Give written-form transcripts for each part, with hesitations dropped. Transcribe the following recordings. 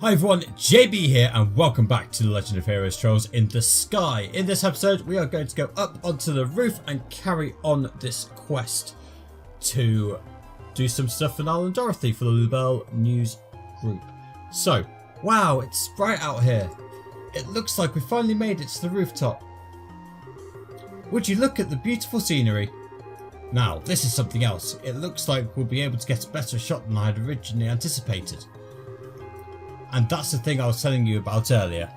Hi everyone, JB here and welcome back to the Legend of Heroes Trolls in the Sky. In this episode we are going to go up onto the roof and carry on this quest to do some stuff for Niall and Dorothy for the Liberl News group. So, wow, it's bright out here. It looks like we finally made it to the rooftop. Would you look at the beautiful scenery? Now, this is something else. It looks like we'll be able to get a better shot than I had originally anticipated. And that's the thing I was telling you about earlier.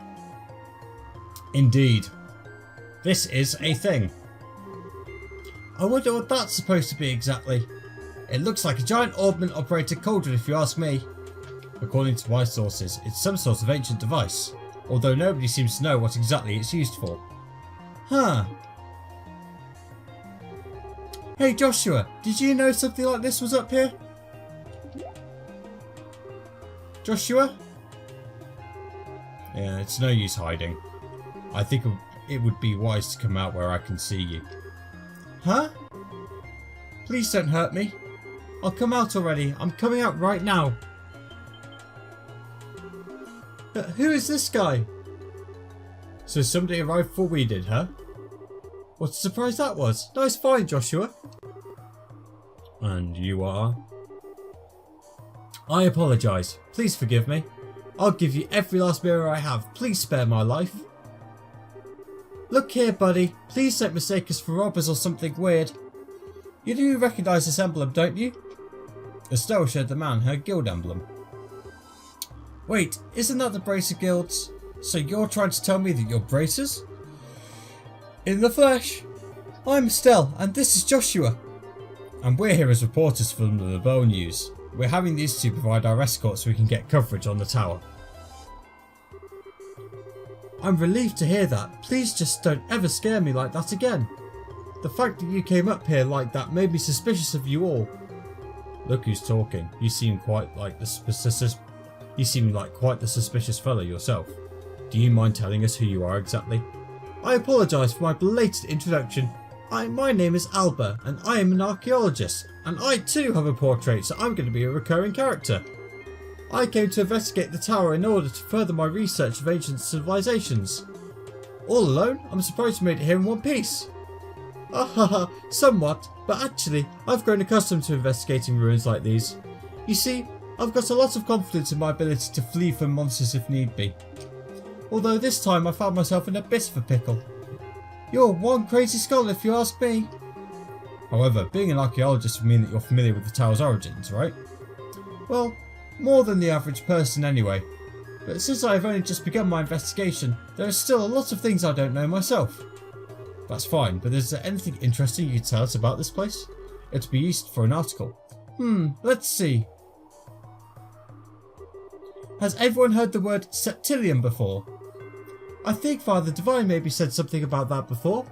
Indeed. This is a thing. I wonder what that's supposed to be exactly. It looks like a giant Orbment operated cauldron if you ask me. According to my sources, it's some sort of ancient device, although nobody seems to know what exactly it's used for. Huh. Hey Joshua, did you know something like this was up here? Joshua? Yeah, it's no use hiding. I think it would be wise to come out where I can see you. Huh? Please don't hurt me. I'll come out already. I'm coming out right now. But who is this guy? So somebody arrived before we did, huh? What a surprise that was. Nice find, Joshua. And you are? I apologise. Please forgive me. I'll give you every last mirror I have. Please spare my life. Look here, buddy. Please don't mistake us for robbers or something weird. You do recognise this emblem, don't you? Estelle showed the man her guild emblem. Wait, isn't that the Bracer Guilds? So you're trying to tell me that you're bracers? In the flesh. I'm Estelle, and this is Joshua. And we're here as reporters from the Liberl News. We're having these two provide our escort so we can get coverage on the tower. I'm relieved to hear that. Please just don't ever scare me like that again. The fact that you came up here like that made me suspicious of you all. Look who's talking. You seem quite like quite the suspicious fellow yourself. Do you mind telling us who you are exactly? I apologise for my belated introduction. My name is Alba, and I am an archaeologist, and I too have a portrait, so I'm going to be a recurring character. I came to investigate the tower in order to further my research of ancient civilizations. All alone? I'm surprised you made it here in one piece. Ahaha, somewhat, but actually, I've grown accustomed to investigating ruins like these. You see, I've got a lot of confidence in my ability to flee from monsters if need be. Although this time I found myself in a bit of a pickle. You're one crazy scholar if you ask me. However, being an archaeologist would mean that you're familiar with the tower's origins, right? Well, more than the average person anyway. But since I have only just begun my investigation, there are still a lot of things I don't know myself. That's fine, but is there anything interesting you can tell us about this place? It'd be used for an article. Let's see. Has everyone heard the word septillion before? I think Father Divine maybe said something about that before.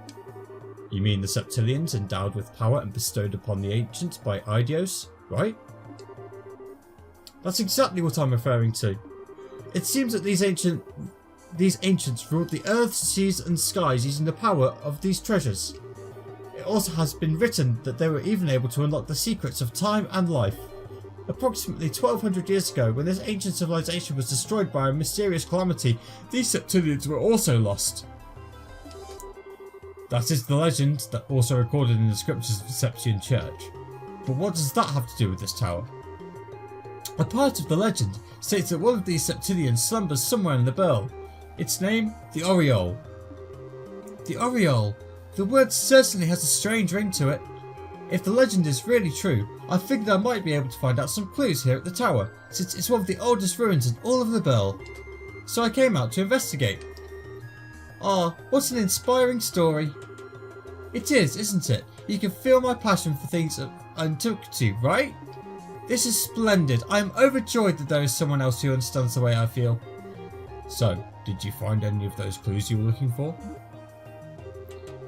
You mean the septillions endowed with power and bestowed upon the ancients by Idios, right? That's exactly what I'm referring to. It seems that these ancients ruled the earth, seas and skies using the power of these treasures. It also has been written that they were even able to unlock the secrets of time and life. Approximately 1200 years ago, when this ancient civilization was destroyed by a mysterious calamity, these septillions were also lost. That is the legend that also recorded in the scriptures of the Septian Church. But what does that have to do with this tower? A part of the legend states that one of these septillions slumbers somewhere in the Liberl. Its name, the Oriole. The Oriole. The word certainly has a strange ring to it. If the legend is really true, I figured I might be able to find out some clues here at the tower, since it's one of the oldest ruins in all of the Liberl. So I came out to investigate. Ah, what an inspiring story. It is, isn't it? You can feel my passion for things of antiquity, right? This is splendid. I am overjoyed that there is someone else who understands the way I feel. So, did you find any of those clues you were looking for?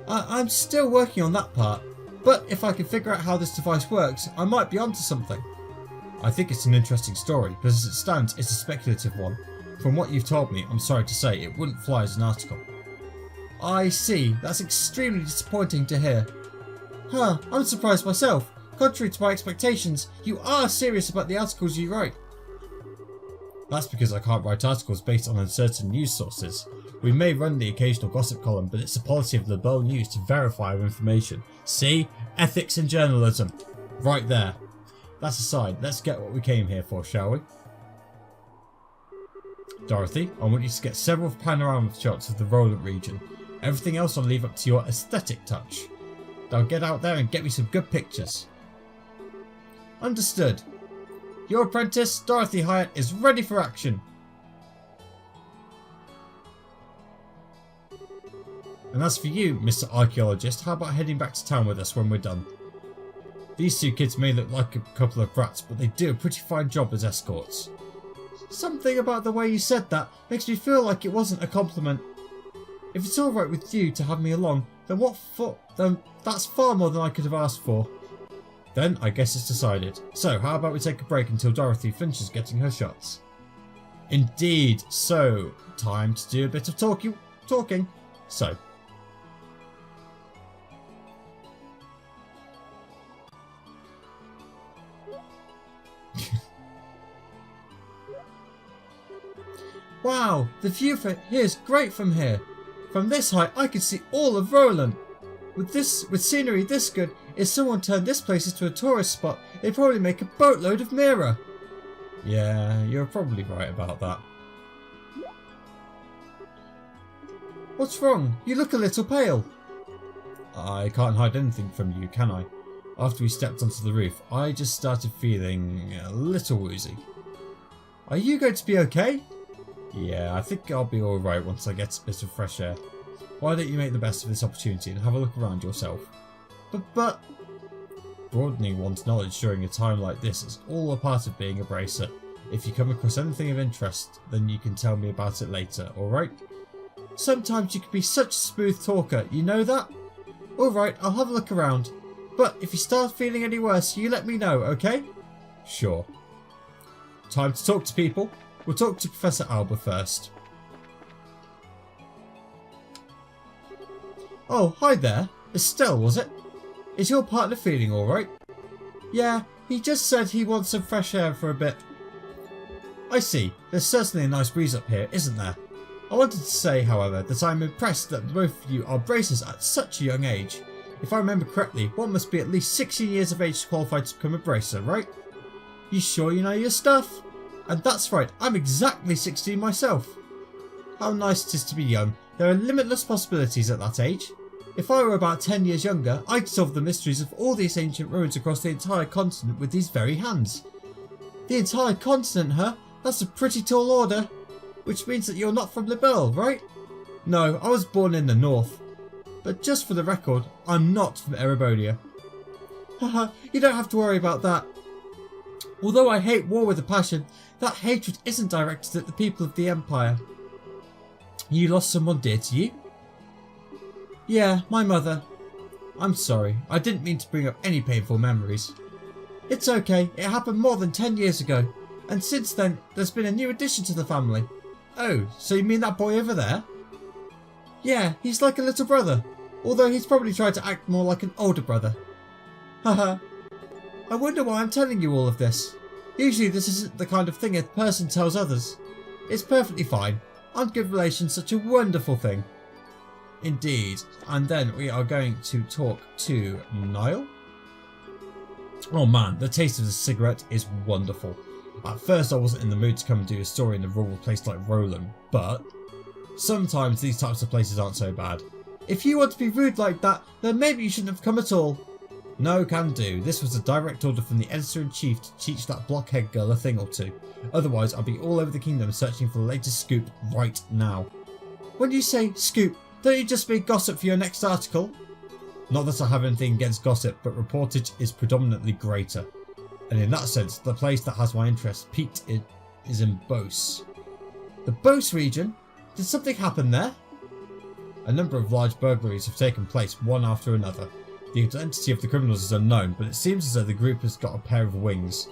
I'm still working on that part. But if I can figure out how this device works, I might be onto something. I think it's an interesting story, but as it stands, it's a speculative one. From what you've told me, I'm sorry to say, it wouldn't fly as an article. I see. That's extremely disappointing to hear. Huh, I'm surprised myself. Contrary to my expectations, you are serious about the articles you write. That's because I can't write articles based on uncertain news sources. We may run the occasional gossip column, but it's the policy of Liberl News to verify our information. See? Ethics in journalism. Right there. That's aside, let's get what we came here for, shall we? Dorothy, I want you to get several panorama shots of the Rolent region. Everything else I'll leave up to your aesthetic touch. Now get out there and get me some good pictures. Understood. Your apprentice, Dorothy Hyatt, is ready for action. And as for you, Mr. Archaeologist, how about heading back to town with us when we're done? These two kids may look like a couple of brats, but they do a pretty fine job as escorts. Something about the way you said that makes me feel like it wasn't a compliment. If it's alright with you to have me along, then that's far more than I could have asked for. Then I guess it's decided. So how about we take a break until Dorothy finishes getting her shots? Indeed. So, time to do a bit of talking. So. Wow, the view here is great from here. From this height I can see all of Rolent. With scenery this good, if someone turned this place into a tourist spot, they'd probably make a boatload of mirror. Yeah, you're probably right about that. What's wrong? You look a little pale. I can't hide anything from you, can I? After we stepped onto the roof, I just started feeling a little woozy. Are you going to be okay? Yeah, I think I'll be alright once I get a bit of fresh air. Why don't you make the best of this opportunity and have a look around yourself? But... Broadening one's knowledge during a time like this is all a part of being a bracer. If you come across anything of interest, then you can tell me about it later, alright? Sometimes you can be such a smooth talker, you know that? Alright, I'll have a look around. But if you start feeling any worse, you let me know, okay? Sure. Time to talk to people. We'll talk to Professor Alba first. Oh, hi there. Estelle, was it? Is your partner feeling alright? Yeah, he just said he wants some fresh air for a bit. I see. There's certainly a nice breeze up here, isn't there? I wanted to say, however, that I'm impressed that both of you are bracers at such a young age. If I remember correctly, one must be at least 16 years of age to qualify to become a bracer, right? You sure you know your stuff? And that's right, I'm exactly 16 myself. How nice it is to be young. There are limitless possibilities at that age. If I were about 10 years younger, I'd solve the mysteries of all these ancient ruins across the entire continent with these very hands. The entire continent, huh? That's a pretty tall order. Which means that you're not from Liberl, right? No, I was born in the north. But just for the record, I'm not from Erebonia. Haha, you don't have to worry about that. Although I hate war with a passion, that hatred isn't directed at the people of the Empire. You lost someone dear to you? Yeah, my mother. I'm sorry, I didn't mean to bring up any painful memories. It's okay, it happened more than 10 years ago, and since then there's been a new addition to the family. Oh, so you mean that boy over there? Yeah, he's like a little brother, although he's probably tried to act more like an older brother. Haha. I wonder why I'm telling you all of this. Usually this isn't the kind of thing a person tells others. It's perfectly fine. Aren't good relations such a wonderful thing? Indeed. And then we are going to talk to Niall. Oh man, the taste of the cigarette is wonderful. At first I wasn't in the mood to come and do a story in a rural place like Rolent, but sometimes these types of places aren't so bad. If you want to be rude like that, then maybe you shouldn't have come at all. No, can do. This was a direct order from the editor-in-chief to teach that blockhead girl a thing or two. Otherwise, I'll be all over the kingdom searching for the latest scoop right now. When you say scoop, don't you just mean gossip for your next article? Not that I have anything against gossip, but reportage is predominantly greater. And in that sense, the place that has my interest peaked is in Bose. The Bose region? Did something happen there? A number of large burglaries have taken place, one after another. The identity of the criminals is unknown, but it seems as though the group has got a pair of wings.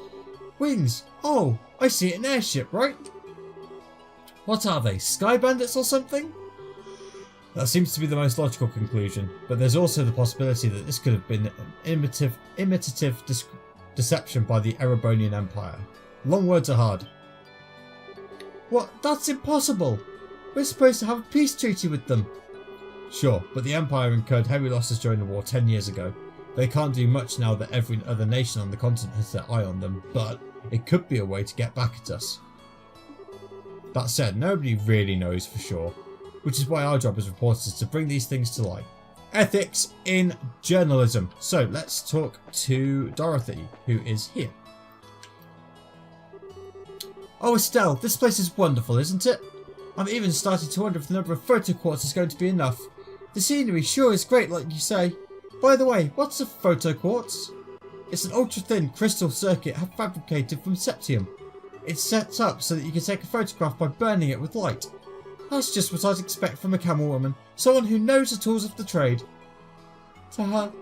Wings? Oh, I see an airship, right? What are they, sky bandits or something? That seems to be the most logical conclusion, but there's also the possibility that this could have been an imitative deception by the Erebonian Empire. Long words are hard. What? That's impossible! We're supposed to have a peace treaty with them. Sure, but the Empire incurred heavy losses during the war 10 years ago. They can't do much now that every other nation on the continent has their eye on them, but it could be a way to get back at us. That said, nobody really knows for sure, which is why our job as reporters is to bring these things to light. Ethics in journalism. So let's talk to Dorothy, who is here. Oh, Estelle, this place is wonderful, isn't it? I'm even starting to wonder if the number of photo quartz is going to be enough. The scenery sure is great, like you say. By the way, what's a photo quartz? It's an ultra-thin crystal circuit fabricated from septium. It's set up so that you can take a photograph by burning it with light. That's just what I'd expect from a camel woman, someone who knows the tools of the trade. Taha,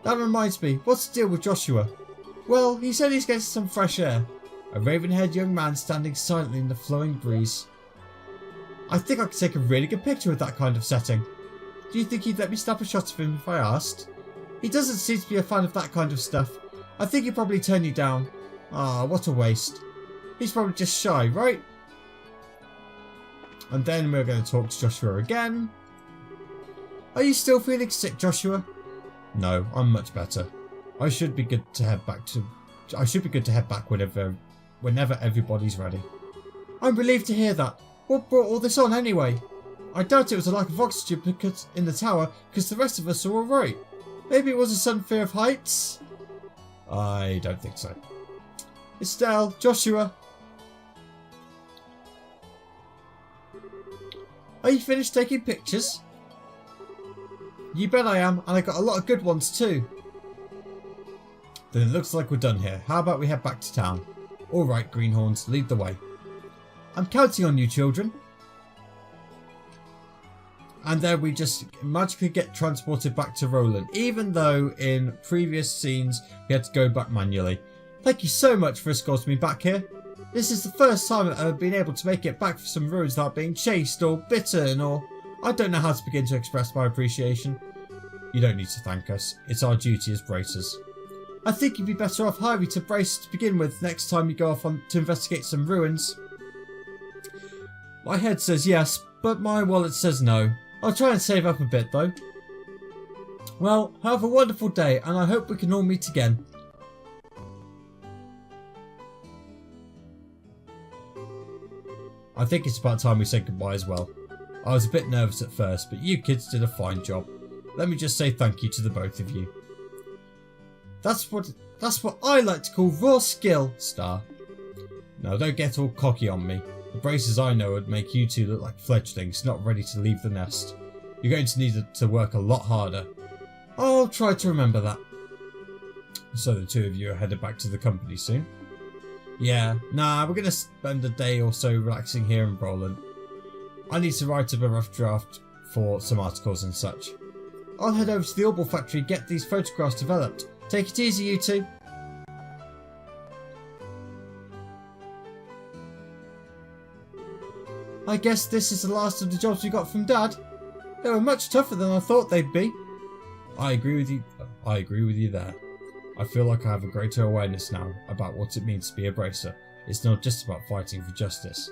that reminds me, what's the deal with Joshua? Well, he said he's getting some fresh air. A raven-haired young man standing silently in the flowing breeze. I think I could take a really good picture with that kind of setting. Do you think he'd let me snap a shot of him if I asked? He doesn't seem to be a fan of that kind of stuff. I think he'd probably turn you down. Ah, what a waste. He's probably just shy, right? And then we're going to talk to Joshua again. Are you still feeling sick, Joshua? No, I'm much better. I should be good to head back whenever everybody's ready. I'm relieved to hear that. What brought all this on anyway? I doubt it was a lack of oxygen in the tower because the rest of us are alright. Maybe it was a sudden fear of heights? I don't think so. Estelle, Joshua. Are you finished taking pictures? You bet I am, and I got a lot of good ones too. Then it looks like we're done here. How about we head back to town? Alright, greenhorns, lead the way. I'm counting on you, children. And then we just magically get transported back to Rolent, even though in previous scenes we had to go back manually. Thank you so much for escorting me back here. This is the first time I've ever been able to make it back for some ruins without being chased or bitten or... I don't know how to begin to express my appreciation. You don't need to thank us. It's our duty as bracers. I think you'd be better off hiring to brace to begin with next time you go off to investigate some ruins. My head says yes, but my wallet says no. I'll try and save up a bit though. Well, have a wonderful day and I hope we can all meet again. I think it's about time we said goodbye as well. I was a bit nervous at first, but you kids did a fine job. Let me just say thank you to the both of you. That's what I like to call raw skill, Star. Now don't get all cocky on me. The braces I know would make you two look like fledglings not ready to leave the nest. You're going to need to work a lot harder. I'll try to remember that. So the two of you are headed back to the company soon? Yeah, nah, we're going to spend a day or so relaxing here in Rolent. I need to write up a rough draft for some articles and such. I'll head over to the Orbital factory and get these photographs developed. Take it easy, you two. I guess this is the last of the jobs we got from Dad. They were much tougher than I thought they'd be. I agree with you there. I feel like I have a greater awareness now about what it means to be a bracer. It's not just about fighting for justice.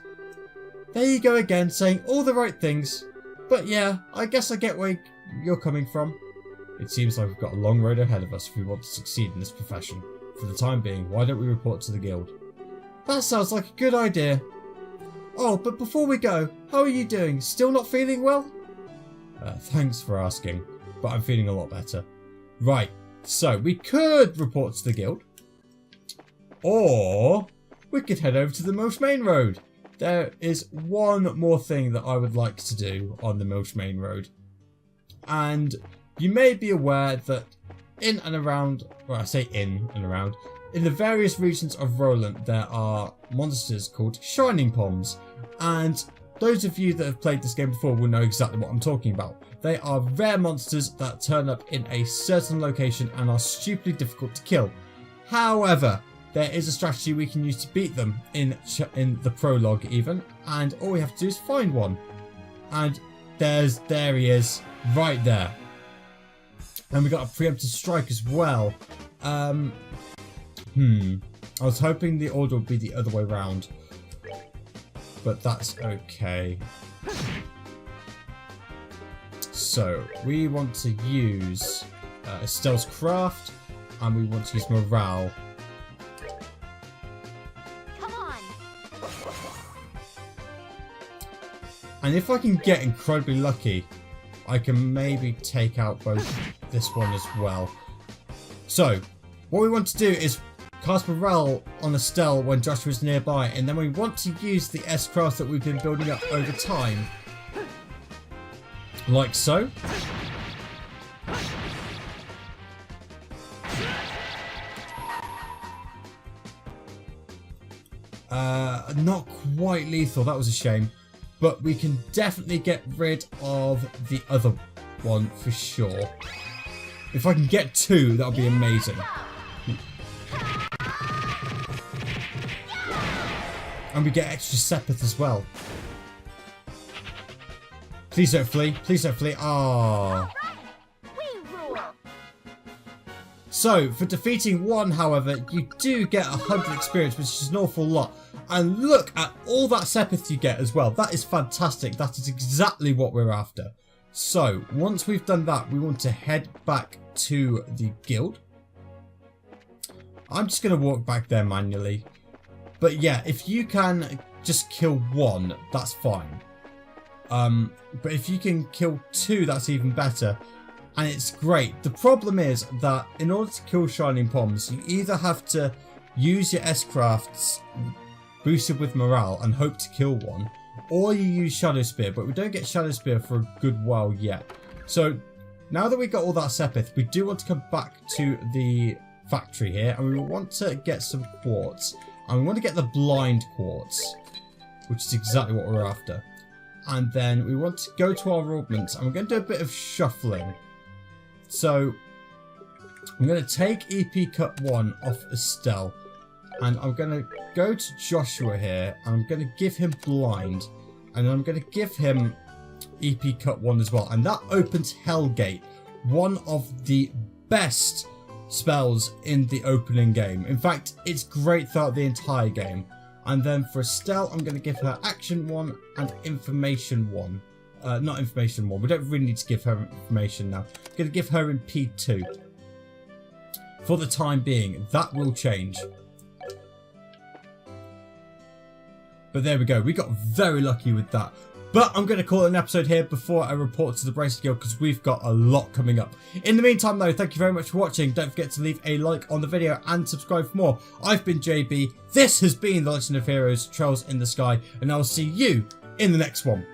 There you go again, saying all the right things. But yeah, I guess I get where you're coming from. It seems like we've got a long road ahead of us if we want to succeed in this profession. For the time being, why don't we report to the guild? That sounds like a good idea. Oh, but before we go, how are you doing? Still not feeling well? Thanks for asking, but I'm feeling a lot better. Right, so we could report to the guild. Or we could head over to the Milch Main Road. There is one more thing that I would like to do on the Milch Main Road. And you may be aware that in and around, well I say in and around, in the various regions of Rolent there are monsters called Shining Poms. And those of you that have played this game before will know exactly what I'm talking about. They are rare monsters that turn up in a certain location and are stupidly difficult to kill. However, there is a strategy we can use to beat them in the prologue even, and all we have to do is find one. And there he is, right there. And we got a preemptive strike as well. I was hoping the order would be the other way around. but that's okay. So we want to use Estelle's craft, and we want to use morale. Come on. And if I can get incredibly lucky, I can maybe take out both this one as well. So what we want to do is cast morale on Estelle when Joshua's nearby, and then we want to use the S-craft that we've been building up over time. Like so. Not quite lethal, that was a shame. But we can definitely get rid of the other one for sure. If I can get 2, that'll be amazing. And we get extra Sepith as well. Please don't flee. Please don't flee. Ah. So, for defeating 1, however, you do get 100 experience, which is an awful lot. And look at all that Sepith you get as well. That is fantastic. That is exactly what we're after. So, once we've done that, we want to head back to the guild. I'm just going to walk back there manually. But yeah, if you can just kill 1, that's fine. But if you can kill 2, that's even better. And it's great. The problem is that in order to kill Shining Poms, you either have to use your S-crafts boosted with morale and hope to kill 1, or you use Shadow Spear, but we don't get Shadow Spear for a good while yet. So now that we've got all that Sepith, we do want to come back to the factory here, and we want to get some quartz, and we want to get the blind quartz, which is exactly what we're after. And then we want to go to our Orbments, and we're going to do a bit of shuffling. So I'm going to take EP Cut 1 off Estelle, and I'm going to go to Joshua here, and I'm going to give him blind, and I'm going to give him EP Cut 1 as well, and that opens Hellgate, one of the best spells in the opening game. In fact, it's great throughout the entire game. And then for Estelle, I'm going to give her Action 1 and Information 1. Not Information 1, we don't really need to give her information now. I'm going to give her Impede 2. For the time being, that will change. But there we go, we got very lucky with that. But I'm going to call it an episode here before I report to the Bracelet Guild, because we've got a lot coming up. In the meantime though, thank you very much for watching. Don't forget to leave a like on the video and subscribe for more. I've been JB, this has been The Legend of Heroes, Trails in the Sky, and I'll see you in the next one.